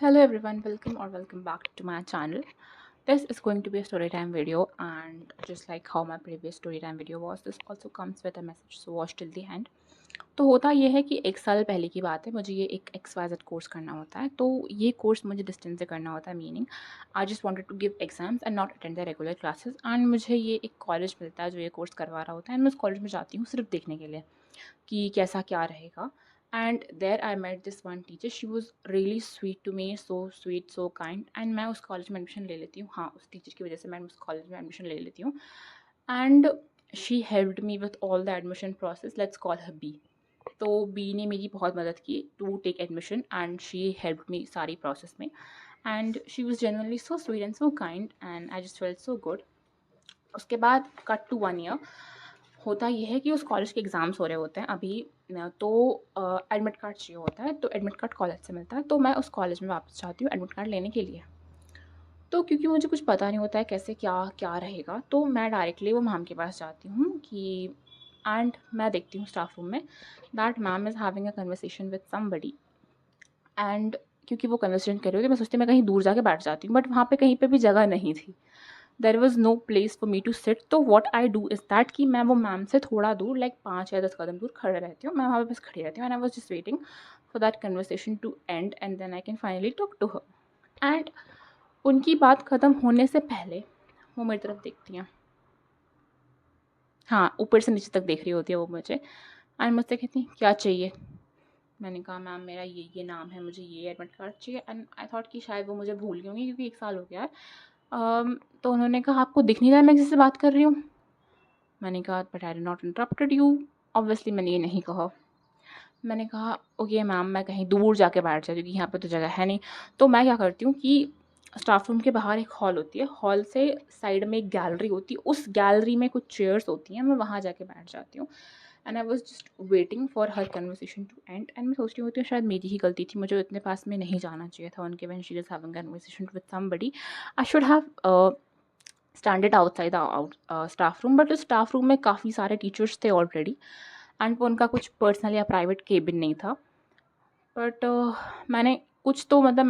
Hello everyone, welcome or welcome back to my channel. This is going to be a story time video, and just like how my previous story time video was, this also comes with a message, so watch till the end. तो होता ये है कि 1 साल पहले की बात है, मुझे ये एक XYZ कोर्स करना होता है। तो ये कोर्स मुझे डिस्टेंस से करना होता है, meaning I just wanted to give exams and not attend the regular classes. And मुझे ये एक कॉलेज मिलता है जो ये कोर्स करवा रहा होता है, एंड मैं उस कॉलेज में जाती हूँ सिर्फ देखने के लिए कि कैसा क्या रहेगा। And there I met this one teacher, she was really sweet to me, so sweet so kind. And मैं उस कॉलेज में एडमिशन ले लेती हूँ, हाँ उस टीचर की वजह से मैं उस कॉलेज में एडमिशन ले लेती हूँ। And she helped me with all the admission process, let's call her B. तो बी ने मेरी बहुत मदद की to take admission, and she helped me सारी प्रोसेस में। And she was genuinely so sweet and so kind, and I just felt so good. उसके बाद कट टू 1 ईयर। होता ये है कि उस कॉलेज के एग्ज़ाम्स हो रहे होते हैं अभी, तो एडमिट कार्ड चाहिए होता है, तो एडमिट कार्ड कॉलेज से मिलता है। तो मैं उस कॉलेज में वापस जाती हूँ एडमिट कार्ड लेने के लिए। तो क्योंकि मुझे कुछ पता नहीं होता है कैसे क्या क्या रहेगा, तो मैं डायरेक्टली वो मैम के पास जाती हूँ कि एंड मैं देखती हूँ स्टाफ रूम में that ma'am is having a conversation with somebody. And क्योंकि वो कन्वर्सेशन कर रही होती है, मैं सोचती मैं कहीं दूर जाके बैठ जाती हूँ, बट वहाँ पे कहीं पे भी जगह नहीं थी। There was no place for me to sit. तो what I do is that कि मैं वो मैम से थोड़ा दूर, लाइक 5 या 10 कदम दूर खड़े रहती हूँ। मैं वहाँ पे बस खड़ी रहती हूँ, and I was just waiting for that conversation to end, and then I can finally talk to her. And उनकी बात ख़त्म होने से पहले वो मेरी तरफ देखती हैं, हाँ ऊपर से नीचे तक देख रही होती है वो मुझे। एंड मुझसे कहती हैं क्या चाहिए। मैंने कहा मैम मेरा ये नाम है, मुझे ये एडमिट कार्ड चाहिए। एंड आई थॉट कि शायद वो मुझे भूल गई होंगी क्योंकि 1 साल हो गया है। तो उन्होंने कहा आपको दिख नहीं रहा है मैं किसी से बात कर रही हूँ। मैंने कहा but I did not interrupted you. Obviously मैंने ये नहीं कहा। मैंने कहा ओके मैम मैं कहीं दूर जाके बैठ जाती हूँ क्योंकि यहाँ पे तो जगह है नहीं। तो मैं क्या करती हूँ कि स्टाफ रूम के बाहर एक हॉल होती है, हॉल से साइड में एक गैलरी होती है, उस गैलरी में कुछ चेयर्स होती हैं, मैं वहाँ जाके बैठ जाती हूँ। And I was just waiting for her conversation to end. And मैं सोच रही होती हूँ शायद मेरी ही गलती थी, मुझे इतने पास में नहीं जाना चाहिए था उनके when she is having conversation with somebody. I should have standard outside the staff room, but उस स्टाफ रूम में काफ़ी सारे टीचर्स थे ऑलरेडी, एंड वो उनका कुछ पर्सनल या प्राइवेट केबिन नहीं था। बट मैंने कुछ तो मतलब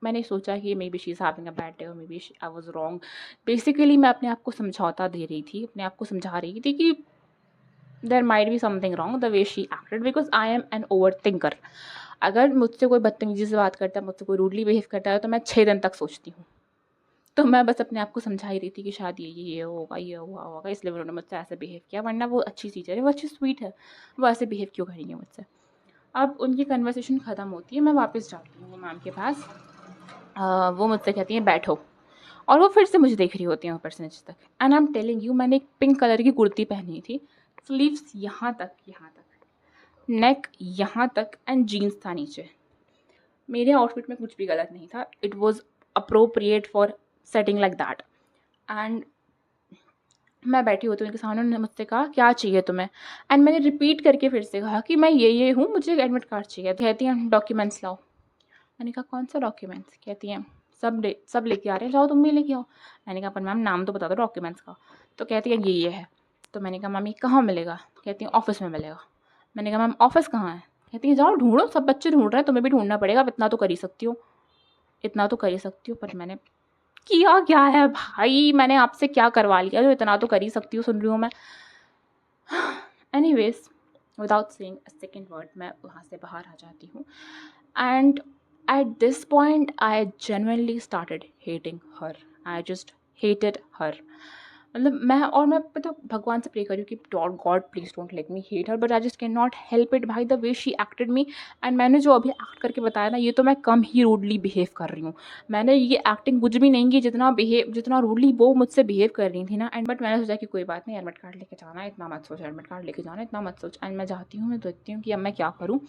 मैंने सोचा कि maybe she is having a bad day और maybe I was wrong. Basically मैं अपने आप को समझौता दे रही थी, अपने आप को समझा रही थी कि there might be something wrong the way she acted, because I am an over thinker. अगर मुझसे कोई बदतमीजी से बात करता है, मुझसे कोई रूडली बिहेव करता है, तो मैं 6 दिन तक सोचती हूँ। तो मैं बस अपने आप को समझा ही रही थी कि शायद ये होगा, ये हुआ होगा, इसलिए उन्होंने मुझसे ऐसे बिहेव किया, वरना वो अच्छी टीचर है, वो अच्छी स्वीट है, वो ऐसे बिहेव क्यों करेंगे मुझसे। अब उनकी कन्वर्सेशन ख़त्म होती है, मैं वापस जाती हूँ वो मैम के पास। वो मुझसे कहती हैं बैठो, और वो फिर से मुझे देख रही होती हैं ऊपर से नीचे तक। And I am telling you, मैंने एक पिंक कलर की कुर्ती पहनी थी, स्लीव्स यहाँ तक, नेक यहाँ तक, एंड जीन्स था नीचे। मेरे आउटफिट में कुछ भी गलत नहीं था, it was appropriate for setting like that. And मैं बैठी होती हूँ उनके सामने, उन्होंने मुझसे कहा क्या चाहिए तुम्हें। एंड मैंने रिपीट करके फिर से कहा कि मैं ये हूँ, मुझे एडमिट कार्ड चाहिए। कहती हैं डॉक्यूमेंट्स लाओ। मैंने कहा कौन सा डॉक्यूमेंट्स। कहती हैं सब लेके आ रहे हैं, जाओ तुम भी लेके आओ। मैंने कहा पर मैम नाम तो बता दो डॉक्यूमेंट्स का। तो कहती है ये है। तो मैंने कहा मैम ये कहाँ मिलेगा। कहती हैं ऑफिस में मिलेगा। मैंने कहा मैम ऑफिस कहाँ है। कहती है जाओ ढूंढो, सब बच्चे ढूंढ रहे हैं, तुम्हें भी ढूंढना पड़ेगा, अब इतना तो कर ही सकती हो, इतना तो कर ही सकती हो। पर मैंने किया क्या है भाई, मैंने आपसे क्या करवा लिया जो इतना तो कर ही सकती हूँ, सुन रही हूँ मैं। Anyways without saying a second word मैं वहाँ से बाहर आ जाती हूँ। And at this point I genuinely started hating her. I just hated her. मतलब मैं पता भगवान से प्रे करी कि God please don't let me hate her, but I just can not help it भाई, the way she acted me. And मैंने जो अभी एक्ट करके बताया ना, ये तो मैं कम ही रूडली बिहेव कर रही हूँ। मैंने ये एक्टिंग कुछ भी नहीं की जितना रूडली वो मुझसे बिहेव कर रही थी ना। एंड बट मैंने सोचा कि कोई बात नहीं, एडमिट कार्ड लेके जाना है, इतना मत सोच, एडमिट कार्ड लेके जाना है, इतना मत सोच। एंड मैं जाती हूँ, मैं देखती हूँ कि अब मैं क्या करूँ।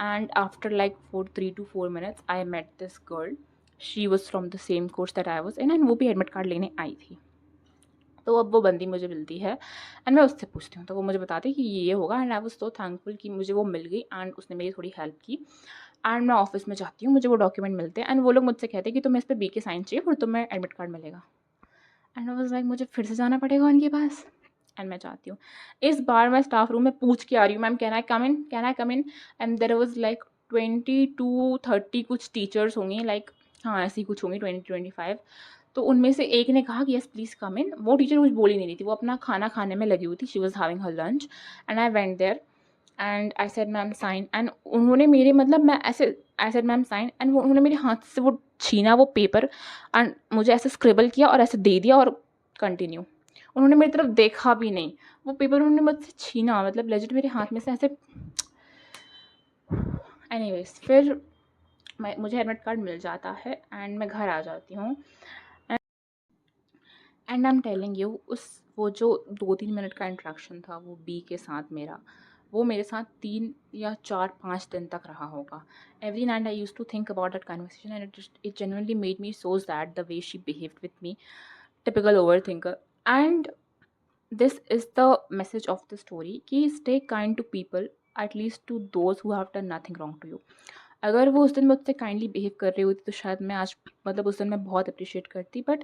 And after like 3 to 4 minutes I met this girl, she was from the same course that I was in, and वो भी एडमिट कार्ड लेने आई थी। तो अब वो बंदी मुझे मिलती है, एंड मैं उससे पूछती हूँ, तो वो मुझे बताती है कि ये होगा। And I was so thankful कि मुझे वो मिल गई, एंड उसने मेरी थोड़ी हेल्प की। एंड मैं ऑफिस में जाती हूँ, मुझे वो डॉक्यूमेंट मिलते हैं, एंड वो लोग मुझसे कहते हैं कि तुम्हें इस पर बी के साइन चाहिए फिर तुम्हें एडमिट कार्ड मिलेगा। एंड आई वाज लाइक मुझे फिर से जाना पड़ेगा उनके पास। एंड मैं जाती हूँ। इस बार मैं स्टाफ रूम में पूछ के आ रही हूँ ma'am can I come in. And there was like 20 to 30 कुछ टीचर्स होंगी, लाइक हाँ, ऐसी कुछ होंगी 20-25। तो उनमें से एक ने कहा कि येस प्लीज़ कम इन। वो टीचर कुछ बोल ही नहीं रही थी, वो अपना खाना खाने में लगी हुई थी, she was having her lunch and I went there and I said ma'am sign and उन्होंने मेरे मतलब मैं ऐसे I said ma'am sign and वो उन्होंने मेरे हाथ से वो छीना वो पेपर एंड मुझे ऐसे स्क्रिबल किया और ऐसे दे दिया और कंटिन्यू। उन्होंने मेरी तरफ देखा भी नहीं। वो पेपर उन्होंने मुझसे छीना मतलब लेजिट मेरे हाथ में से ऐसे। एनीवेज़ फिर मुझे एडमिट कार्ड मिल जाता है एंड मैं घर आ जाती हूँ and I am telling you वो जो 2-3 मिनट का इंटरेक्शन था वो बी के साथ मेरा, वो मेरे साथ 3 या 4-5 दिन तक रहा होगा। Every night I used to think about that conversation and it genuinely made me so sad the way she behaved with me, typical overthinker. And this is the message of the story कि stay kind to people, at least to those who have done nothing wrong to you. अगर वो उस दिन मुझसे kindly behave कर रही होती तो शायद मैं आज मतलब उस दिन मैं बहुत अप्रिशिएट करती, but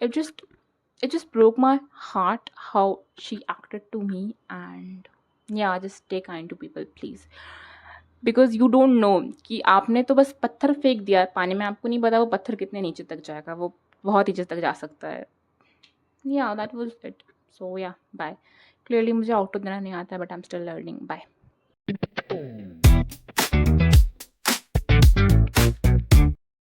it just it just broke my heart how she acted to me. And yeah, just stay kind to people please, because you don't know कि आपने तो बस पत्थर फेंक दिया पानी में, आपको नहीं पता वो पत्थर कितने नीचे तक जाएगा, वो बहुत नीचे तक जा सकता है। Yeah, that was it. So yeah, bye. Clearly मुझे आउटो देना नहीं आता है, but I'm still learning. Bye.